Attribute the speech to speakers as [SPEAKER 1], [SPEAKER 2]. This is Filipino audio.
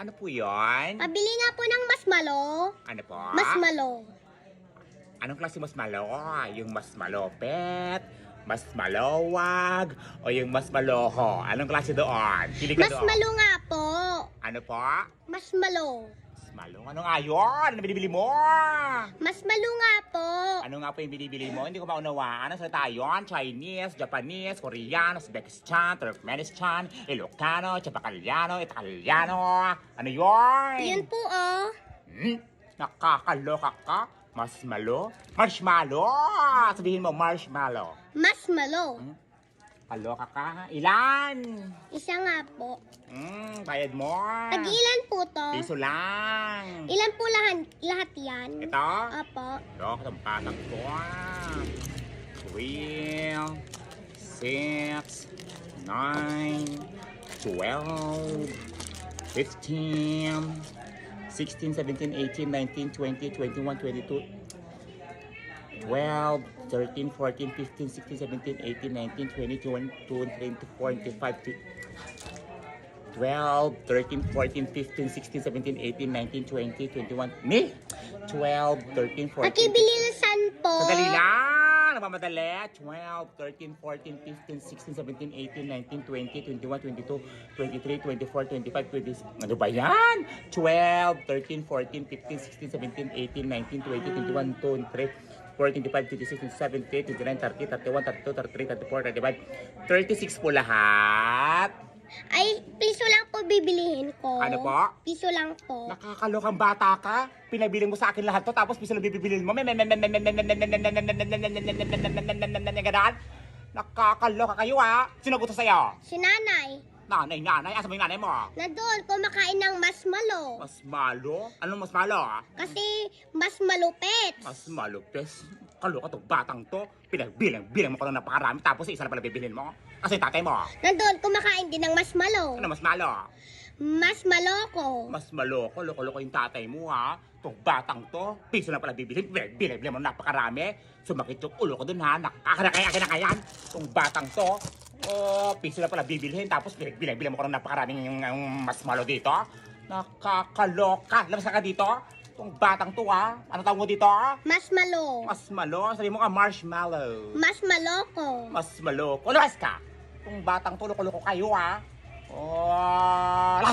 [SPEAKER 1] Ano po yun?
[SPEAKER 2] Pabili nga po ng masmalo.
[SPEAKER 1] Ano po?
[SPEAKER 2] Masmalo.
[SPEAKER 1] Anong klase mas malo? Yung mas malopet, mas malawag, o yung mas maloho? Anong klase doon? Pili ka doon.
[SPEAKER 2] Masmalo nga po.
[SPEAKER 1] Ano po?
[SPEAKER 2] Masmalo.
[SPEAKER 1] Mas malo? Ano nga yun? Ano binibili mo?
[SPEAKER 2] Masmalo nga po.
[SPEAKER 1] Ano nga po yung binibili mo? Hindi ko maunawaan. Ano salita yun? Chinese, Japanese, Korean, Uzbekistan, Turkmenistan, Ilocano, Chabacaliano, Italiano. Ano yun?
[SPEAKER 2] Yun po oh.
[SPEAKER 1] Nakakaloka ka? Marshmallow? Marshmallow! Sabihin mo, marshmallow.
[SPEAKER 2] Masmalo.
[SPEAKER 1] Kaloka ka? Ilan?
[SPEAKER 2] Isa nga po.
[SPEAKER 1] Bayad mo.
[SPEAKER 2] Tag-ilan po to?
[SPEAKER 1] Piso lang.
[SPEAKER 2] Ilan po lahat yan?
[SPEAKER 1] Ito?
[SPEAKER 2] Apo.
[SPEAKER 1] Loko, itong patang ko. 3, 6, 9, 12, 15, 16, 17, 18, 19, 20, 21, 22, 12, 13, 14, 15, 16, 17, 18, 19, 20, 21, 22, 24, 25, 12, 13, 14, 15, 16, 17, 18, 19, 20, 21, ni? 12, 13, 14,
[SPEAKER 2] Pakibili ng san po?
[SPEAKER 1] Sandali lang! Nagmamadali. 12, 13, 14, 15, 16, 17, 18, 19, 20, 21, 22, 23, 24, 25, 26. Ano ba yan? 12, 13, 14, 15, 16, 17, 18, 19, 20, 21, 23, 24, 25, 26, 27, 29, 30, 31, 32, 33, 34, 35, 36 po lahat.
[SPEAKER 2] Ay, piso lang po bibilihin ko.
[SPEAKER 1] Ano po?
[SPEAKER 2] Piso lang po.
[SPEAKER 1] Nakakalokang bata ka. Pinabili mo sa akin lahat to tapos piso lang bibilin mo. Ganaan. Nakakaloka kayo ha. Sinagot sa sa'yo.
[SPEAKER 2] Si nanay.
[SPEAKER 1] Nanay. Asa mo yung nanay mo?
[SPEAKER 2] Nandoon, kumakain ng masmalo.
[SPEAKER 1] Mas malo? Anong mas malo ha?
[SPEAKER 2] Kasi mas malupit.
[SPEAKER 1] Mas malupes. Kaloka tong batang to. Pinagbilang mo ko ng napakarami tapos isa na pala bibilin mo. Kasi tatay mo.
[SPEAKER 2] Nandoon, kumakain din ng masmalo.
[SPEAKER 1] Ano mas malo?
[SPEAKER 2] Mas maloko.
[SPEAKER 1] Mas maloko, loko-loko yung tatay mo ha. Itong batang to, piso na pala bibilhin, bilang mo napakarami. Sumakit yung ulo ko dun ha, nakakaya. Itong batang to, piso na pala bibilhin, tapos bilang mo ko ng napakaraming mas malo dito. Nakakaloka, labas ka dito. Itong batang to ha, ano tawag mo dito?
[SPEAKER 2] Mas malo.
[SPEAKER 1] Mas malo, sabi mo ka marshmallow.
[SPEAKER 2] Mas maloko.
[SPEAKER 1] Mas maloko, labas ka. Itong batang to, loko-loko kayo ha. Oh,